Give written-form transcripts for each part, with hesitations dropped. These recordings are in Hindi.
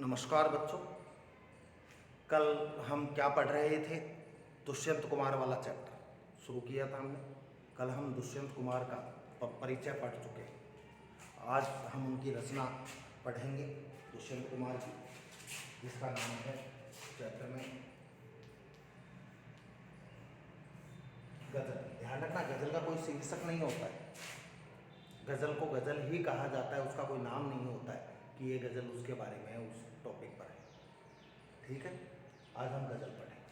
नमस्कार बच्चों। कल हम क्या पढ़ रहे थे? दुष्यंत कुमार वाला चैप्टर शुरू किया था हमने। कल हम दुष्यंत कुमार का परिचय पढ़ चुके हैं। आज हम उनकी रचना पढ़ेंगे दुष्यंत कुमार की, जिसका नाम है चैप्टर में गज़ल। ध्यान रखना, गज़ल का कोई शीर्षक नहीं होता है। गज़ल को गज़ल ही कहा जाता है, उसका कोई नाम नहीं होता है कि ये गज़ल उसके बारे में है, उस टॉपिक पर है। ठीक है, आज हम गज़ल पढ़ेंगे।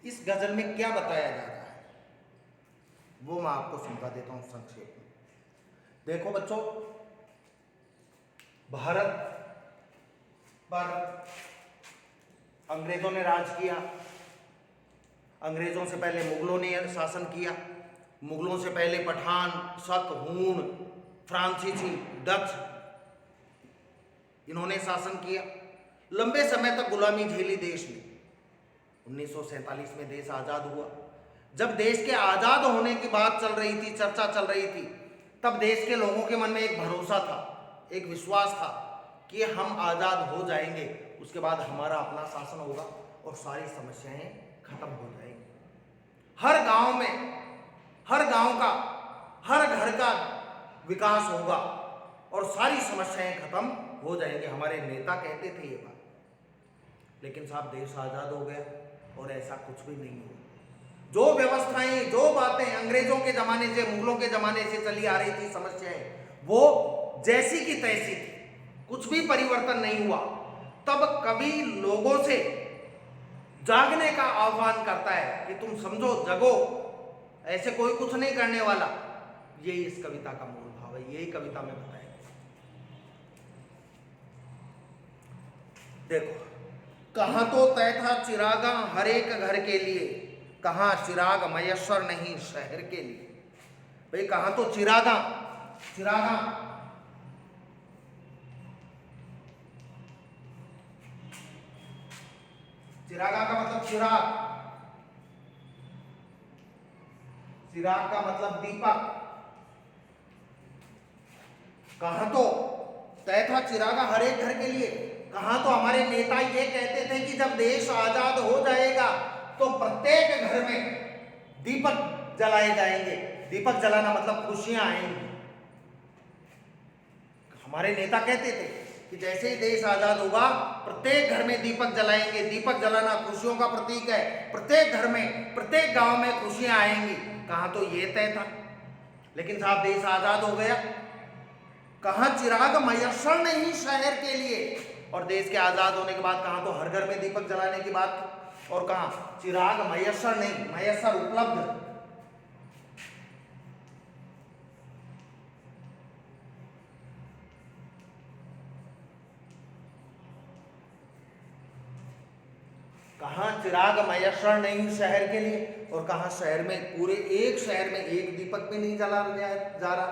इस गज़ल में क्या बताया जा रहा है वो मैं आपको समझा देता हूँ संक्षेप में। देखो बच्चों, भारत पर अंग्रेजों ने राज किया। अंग्रेजों से पहले मुगलों ने शासन किया। मुगलों से पहले पठान, शक, हूण, फ्रांसीसी, डच, इन्होंने शासन किया। लंबे समय तक गुलामी झेली देश ने। 1947 में देश आजाद हुआ। जब देश के आजाद होने की बात चल रही थी, चर्चा चल रही थी, तब देश के लोगों के मन में एक भरोसा था, एक विश्वास था कि हम आजाद हो जाएंगे, उसके बाद हमारा अपना शासन होगा और सारी समस्याएं खत्म हो जाएंगी। हर गांव में, हर गांव का, हर घर का विकास होगा और सारी समस्याएं खत्म हो जाएंगे। हमारे नेता कहते थे ये बात। लेकिन साहब, देश आजाद हो गया और ऐसा कुछ भी नहीं हुआ। जो व्यवस्थाएं, जो बातें अंग्रेजों के जमाने से, मुगलों के जमाने से चली आ रही थी, समस्याएं, वो जैसी की तैसी थी, कुछ भी परिवर्तन नहीं हुआ। तब कवि लोगों से जागने का आह्वान करता है कि तुम समझो, जगो, ऐसे कोई कुछ नहीं करने वाला। यही इस कविता का मूल भाव है, यही कविता में बताया। देखो, कहां तो तय था चिरागा हर एक घर के लिए, कहां चिराग मयस्सर नहीं शहर के लिए। भाई, कहां तो चिरागा, चिरागा चिरागा का मतलब चिराग, चिराग का मतलब दीपक। कहां तो तय था चिरागा हर एक घर के लिए। कहां तो हमारे नेता ये कहते थे कि जब देश आजाद हो जाएगा तो प्रत्येक घर में दीपक जलाए जाएंगे। दीपक जलाना मतलब खुशियां आएंगी। हमारे नेता कहते थे कि जैसे ही देश आजाद होगा प्रत्येक घर में दीपक जलाएंगे। दीपक जलाना खुशियों का प्रतीक है। प्रत्येक घर में, प्रत्येक गांव में खुशियां आएंगी। कहां तो ये तय था। लेकिन साहब, देश आजाद हो गया। कहां चिराग मयस्सर नहीं शहर के लिए। और देश के आजाद होने के बाद कहां तो हर घर में दीपक जलाने की बात थी, और कहां चिराग मयस्सर नहीं, मयस्सर उपलब्ध। कहां चिराग मयस्सर नहीं शहर के लिए, और कहां शहर में, पूरे एक शहर में एक दीपक भी नहीं जला जा रहा।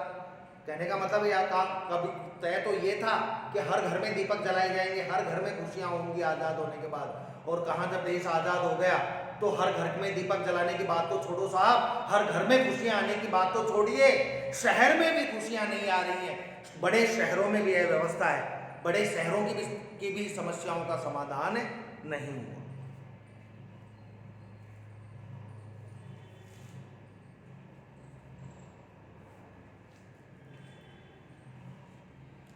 कहने का मतलब या कभी तय तो ये था कि हर घर में दीपक जलाए जाएंगे, हर घर में खुशियां होंगी आजाद होने के बाद। और कहां जब देश आजाद हो गया तो हर घर में दीपक जलाने की बात तो छोड़ो साहब, हर घर में खुशियां आने की बात तो छोड़िए, शहर में भी खुशियां नहीं आ रही हैं। बड़े शहरों में भी यह व्यवस्था है, बड़े शहरों की भी समस्याओं का समाधान नहीं हुआ।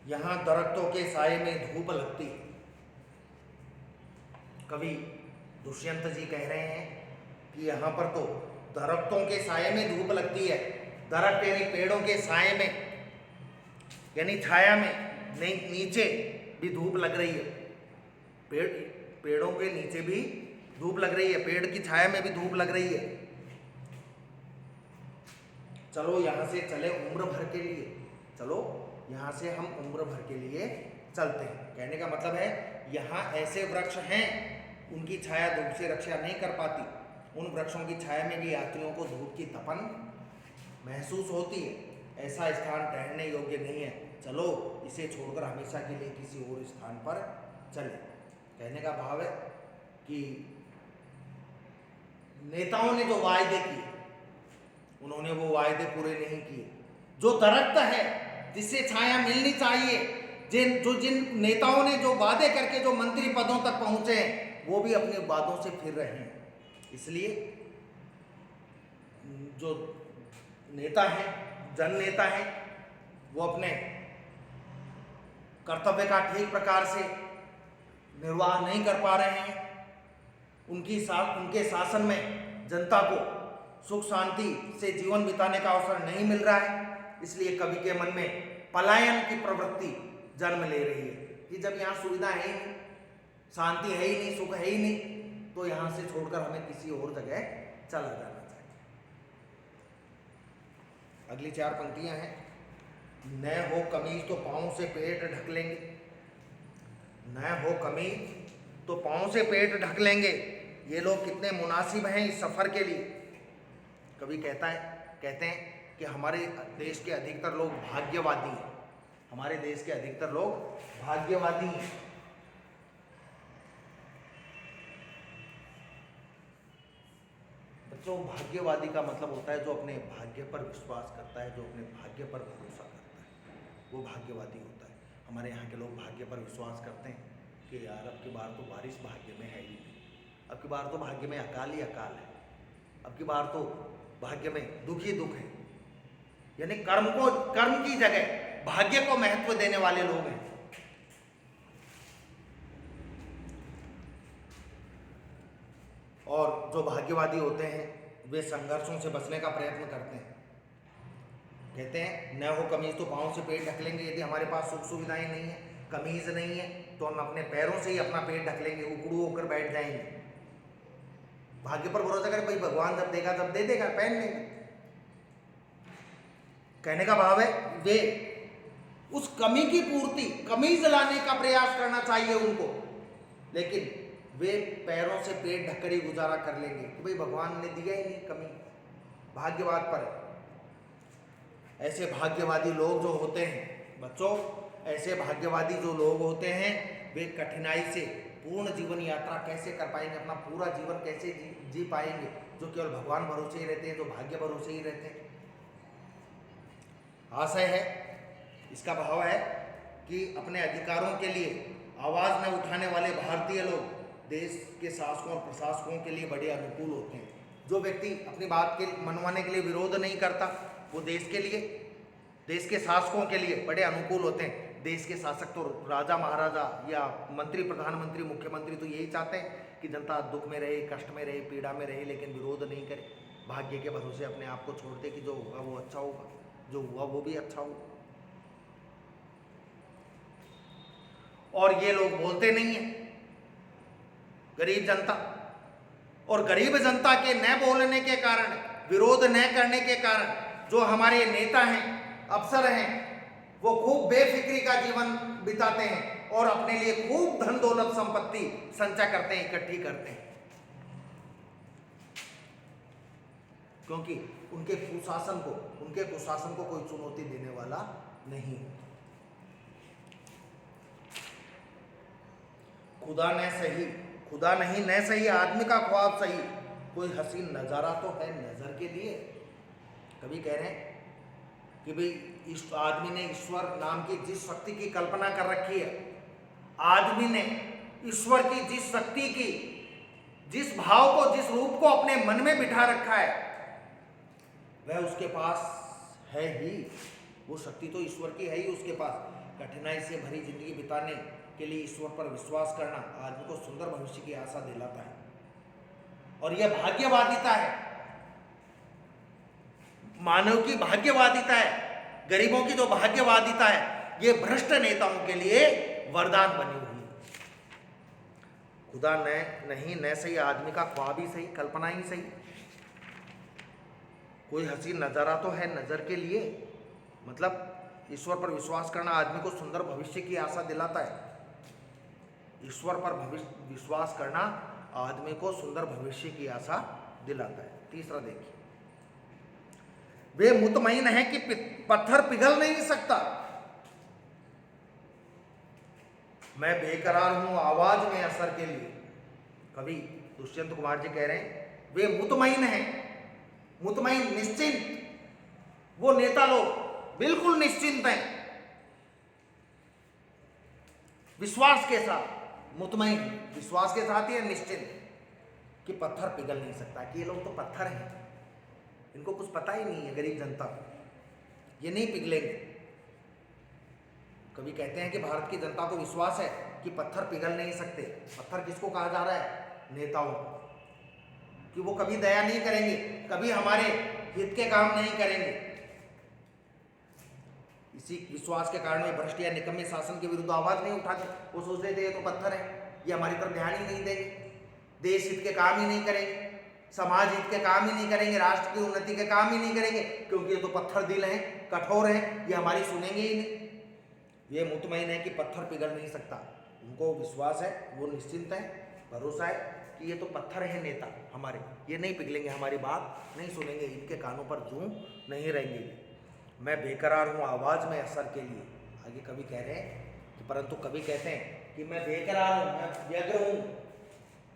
यहां दरख्तों के साए में धूप लगती है। कवि दुष्यंत जी कह रहे हैं कि यहां पर तो दरख्तों के साए में धूप लगती है। दरख्त यानी पेड़ों के साए में, यानी छाया में, नहीं, नीचे भी धूप लग रही है। पेड़ों के नीचे भी धूप लग रही है, पेड़ की छाया में भी धूप लग रही है। चलो यहां से चले उम्र भर के लिए, चलो यहां से हम उम्र भर के लिए चलते हैं। कहने का मतलब है यहां ऐसे वृक्ष हैं, उनकी छाया धूप से रक्षा नहीं कर पाती। उन वृक्षों की छाया में भी यात्रियों को धूप की तपन महसूस होती है। ऐसा स्थान ठहरने योग्य नहीं है, चलो इसे छोड़कर हमेशा के लिए किसी और स्थान पर चले। कहने का भाव है कि नेताओं ने जो वायदे किए, उन्होंने वो वायदे पूरे नहीं किए। जो दरख्त है जिससे छाया मिलनी चाहिए, जिन नेताओं ने जो वादे करके जो मंत्री पदों तक पहुंचे हैं वो भी अपने वादों से फिर रहे हैं। इसलिए जो नेता हैं, जन नेता हैं, वो अपने कर्तव्य का ठीक प्रकार से निर्वाह नहीं कर पा रहे हैं। उनके शासन में जनता को सुख शांति से जीवन बिताने का अवसर नहीं मिल रहा है। इसलिए कवि के मन में पलायन की प्रवृत्ति जन्म ले रही है कि जब यहाँ सुविधा है ही नहीं, शांति है ही नहीं, सुख है ही नहीं, तो यहाँ से छोड़कर हमें किसी और जगह चला जाना चाहिए। अगली 4 पंक्तियां हैं। न हो कमीज तो पाँव से पेट ढक लेंगे, न हो कमीज तो पाँव से पेट ढक लेंगे। ये लोग कितने मुनासिब हैं इस सफ़र के लिए। कवि कहते हैं कि हमारे देश के अधिकतर लोग भाग्यवादी हैं, हमारे देश के अधिकतर लोग भाग्यवादी हैं। बच्चों, भाग्यवादी का मतलब होता है जो अपने भाग्य पर विश्वास करता है, जो अपने भाग्य पर भरोसा करता है, वो भाग्यवादी होता है। हमारे यहाँ के लोग भाग्य पर विश्वास करते हैं कि यार अब की बार तो बारिश भाग्य में है ही नहीं, अब की बार तो भाग्य में अकाल ही अकाल है, अब की बार तो भाग्य में दुख ही दुख है। यानी कर्म की जगह भाग्य को महत्व देने वाले लोग हैं। और जो भाग्यवादी होते हैं वे संघर्षों से बचने का प्रयत्न करते हैं। कहते हैं न हो कमीज तो पाँव से पेट ढक लेंगे। यदि हमारे पास सुख सुविधाएं नहीं है, कमीज नहीं है, तो हम अपने पैरों से ही अपना पेट ढक लेंगे, उकड़ू होकर बैठ जाएंगे। भाग्य पर भरोसा करें, भाई भगवान जब देगा तब दे देगा, पहन लेंगे। कहने का भाव है वे उस कमी की पूर्ति, कमीज लाने का प्रयास करना चाहिए उनको, लेकिन वे पैरों से पेट ढककर ही गुजारा कर लेंगे कि भाई भगवान ने दिया ही नहीं, कमी भाग्यवाद पर है। ऐसे भाग्यवादी लोग जो होते हैं बच्चों, ऐसे भाग्यवादी जो लोग होते हैं वे कठिनाई से पूर्ण जीवन यात्रा कैसे कर पाएंगे, अपना पूरा जीवन कैसे जी पाएंगे, जो केवल भगवान भरोसे ही रहते हैं, जो भाग्य भरोसे ही रहते हैं। आशय है, इसका भाव है कि अपने अधिकारों के लिए आवाज़ न उठाने वाले भारतीय लोग देश के शासकों और प्रशासकों के लिए बड़े अनुकूल होते हैं। जो व्यक्ति अपनी बात के मनवाने के लिए विरोध नहीं करता, वो देश के लिए, देश के शासकों के लिए बड़े अनुकूल होते हैं। देश के शासक तो राजा महाराजा या मंत्री, प्रधानमंत्री, मुख्यमंत्री तो यही चाहते हैं कि जनता दुख में रहे, कष्ट में रहे, पीड़ा में रहे, लेकिन विरोध नहीं करे, भाग्य के भरोसे अपने आप को छोड़ दे कि जो होगा वो अच्छा होगा, जो हुआ वो भी अच्छा होगा। और ये लोग बोलते नहीं हैं। गरीब जनता, और गरीब जनता के न बोलने के कारण, विरोध न करने के कारण जो हमारे नेता हैं, अफसर हैं, वो खूब बेफिक्री का जीवन बिताते हैं और अपने लिए खूब धन दौलत संपत्ति संचय करते हैं, इकट्ठी करते हैं, क्योंकि उनके कुशासन को कोई चुनौती देने वाला नहीं। खुदा नहीं न सही आदमी का ख्वाब सही, कोई हसीन नज़ारा तो है नज़र के लिए। कभी कह रहे हैं कि भाई इस आदमी ने ईश्वर नाम की जिस शक्ति की कल्पना कर रखी है, आदमी ने ईश्वर की जिस शक्ति की, जिस भाव को, जिस रूप को अपने मन में बिठा रखा है, वह उसके पास है ही। वो शक्ति तो ईश्वर की है ही उसके पास। कठिनाई से भरी जिंदगी बिताने के लिए ईश्वर पर विश्वास करना आदमी को सुंदर भविष्य की आशा दिलाता है। और यह भाग्यवादिता है, मानव की भाग्यवादिता है, गरीबों की जो भाग्यवादिता है, ये भ्रष्ट नेताओं के लिए वरदान बनी हुई है। खुदा नहीं न सही आदमी का ख्वाब ही सही, कल्पना ही सही, कोई हसीन नज़ारा तो है नज़र के लिए। मतलब ईश्वर पर विश्वास करना आदमी को सुंदर भविष्य की आशा दिलाता है। ईश्वर पर विश्वास करना आदमी को सुंदर भविष्य की आशा दिलाता है। तीसरा देखिए, वे मुतमईन है कि पत्थर पिघल नहीं सकता। मैं बेकरार हूं आवाज में असर के लिए। कवि दुष्यंत कुमार जी कह रहे हैं वे मुतमईन हैं, मुतमईन निश्चिंत। वो नेता लोग बिल्कुल निश्चिंत हैं विश्वास के साथ, मुतमईन, विश्वास के साथ ही निश्चिंत कि पत्थर पिघल नहीं सकता, कि ये लोग तो पत्थर हैं, इनको कुछ पता ही नहीं है, गरीब जनता को, ये नहीं पिघलेंगे। कभी कहते हैं कि भारत की जनता को विश्वास है कि पत्थर पिघल नहीं सकते। पत्थर किसको कहा जा रहा है? नेताओं को, कि वो कभी दया नहीं करेंगे, कभी हमारे हित के काम नहीं करेंगे। इसी विश्वास के कारण ये भ्रष्ट या निकम्मे शासन के विरुद्ध आवाज नहीं उठाते। वो सोच रहे थे ये तो पत्थर है, ये हमारी तरफ ध्यान ही नहीं देंगे, देश हित के काम ही नहीं करेंगे, समाज हित के काम ही नहीं करेंगे, राष्ट्र की उन्नति के काम ही नहीं करेंगे, क्योंकि ये तो पत्थर दिल हैं, कठोर हैं, ये हमारी सुनेंगे ही नहीं। ये मुतमईन है कि पत्थर पिघल नहीं सकता, उनको विश्वास है, वो निश्चिंत है, भरोसा है कि ये तो पत्थर है नेता हमारे, ये नहीं पिघलेंगे, हमारी बात नहीं सुनेंगे, इनके कानों पर जूं नहीं रहेंगे। मैं बेकरार हूँ आवाज़ में असर के लिए, आगे कवि कह रहे हैं कि परंतु कवि कहते हैं कि मैं बेकरार हूँ, मैं व्यग्र हूँ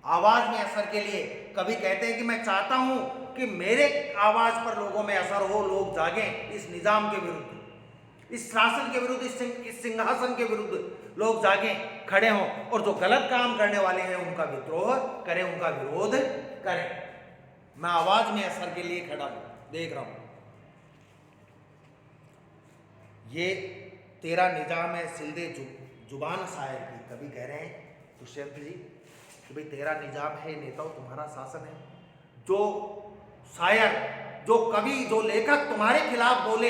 आवाज़ में असर के लिए। कवि कहते हैं कि मैं चाहता हूँ कि मेरे आवाज़ पर लोगों में असर हो, लोग जागें इस निज़ाम के विरुद्ध, इस शासन के विरुद्ध, इस सिंहासन के विरुद्ध लोग जागें, खड़े हों, और जो गलत काम करने वाले हैं उनका विद्रोह करें, उनका विरोध करें। मैं आवाज में असर के लिए खड़ा हूं, देख रहा हूं। ये तेरा निजाम है सिलदे जुबान शायर की, कभी कह रहे हैं दुष्यंत जी कि भाई तेरा निजाम है नेताओं, तुम्हारा शासन है, जो शायर, जो कवि, जो लेखक तुम्हारे खिलाफ बोले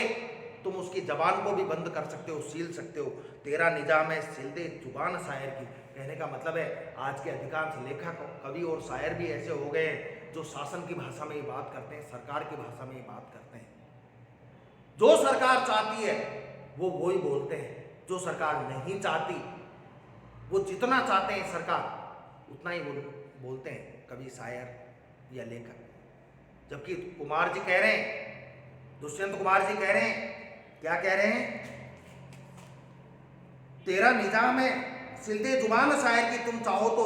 तुम उसकी जबान को भी बंद कर सकते हो, सील सकते हो। तेरा निजाम है सिलदे जुबान शायर की, कहने का मतलब है आज के अधिकांश लेखक, कवि और शायर भी ऐसे हो गए हैं जो शासन की भाषा में ही बात करते हैं, सरकार की भाषा में ही बात करते हैं। जो सरकार चाहती है वो वही बोलते हैं, जो सरकार नहीं चाहती, वो जितना चाहते हैं सरकार उतना ही बोलते हैं कवि, शायर या लेखक। जबकि कुमार जी कह रहे हैं, दुष्यंत कुमार जी कह रहे हैं, क्या कह रहे हैं? तेरा निजाम है सिलदे जुबान शायर की, तुम चाहो तो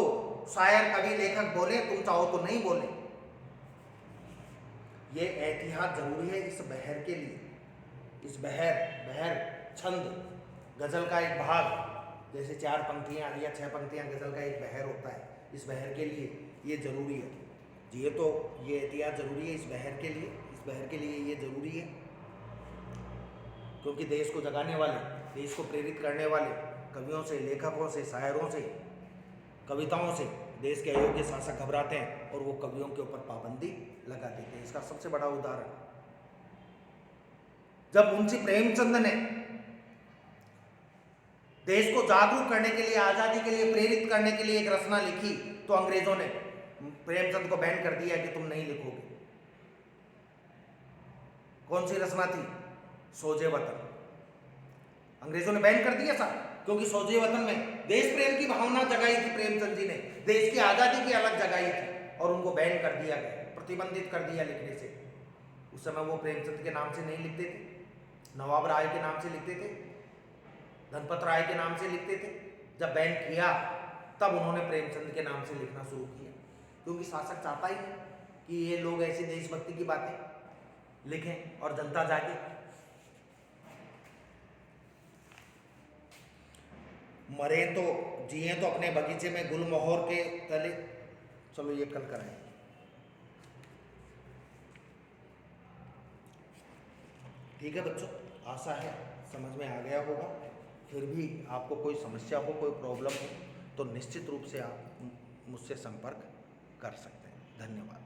शायर, कवि, लेखक बोले, तुम चाहो तो नहीं बोले। ये एहतियात जरूरी है इस बहर के लिए, इस बहर छंद, गजल का एक भाग, जैसे 4 पंक्तियां या 6 पंक्तियां गजल का एक बहर होता है, इस बहर के लिए ये जरूरी है। ये तो ये एहतियात जरूरी है इस बहर के लिए, इस बहर के लिए ये जरूरी है, क्योंकि देश को जगाने वाले, देश को प्रेरित करने वाले कवियों से, लेखकों से, शायरों से, कविताओं से देश के अयोग्य शासक घबराते हैं और वो कवियों के ऊपर पाबंदी लगा देते हैं। इसका सबसे बड़ा उदाहरण, जब मुंशी प्रेमचंद ने देश को जागरूक करने के लिए, आजादी के लिए प्रेरित करने के लिए एक रचना लिखी, तो अंग्रेजों ने प्रेमचंद को बैन कर दिया कि तुम नहीं लिखोगे। कौन सी रचना थी? सोजे वतन। अंग्रेजों ने बैन कर दिया था, क्योंकि सोजे वतन में देश प्रेम की भावना जगाई थी प्रेमचंद जी ने, देश की आजादी की अलग जगाई थी, और उनको बैन कर दिया गया, प्रतिबंधित कर दिया लिखने से। उस समय वो प्रेमचंद के नाम से नहीं लिखते थे, नवाब राय के नाम से लिखते थे, धनपत राय के नाम से लिखते थे। जब बैन किया तब उन्होंने प्रेमचंद के नाम से लिखना शुरू किया, क्योंकि शासक चाहता ही है कि ये लोग ऐसी देशभक्ति की बातें लिखें और जनता जागे। मरे तो जिए तो अपने बगीचे में गुलमोहर के तले। चलो ये कल कराएं। ठीक है बच्चों, आशा है समझ में आ गया होगा। फिर भी आपको कोई समस्या हो, कोई प्रॉब्लम हो, तो निश्चित रूप से आप मुझसे संपर्क कर सकते हैं। धन्यवाद।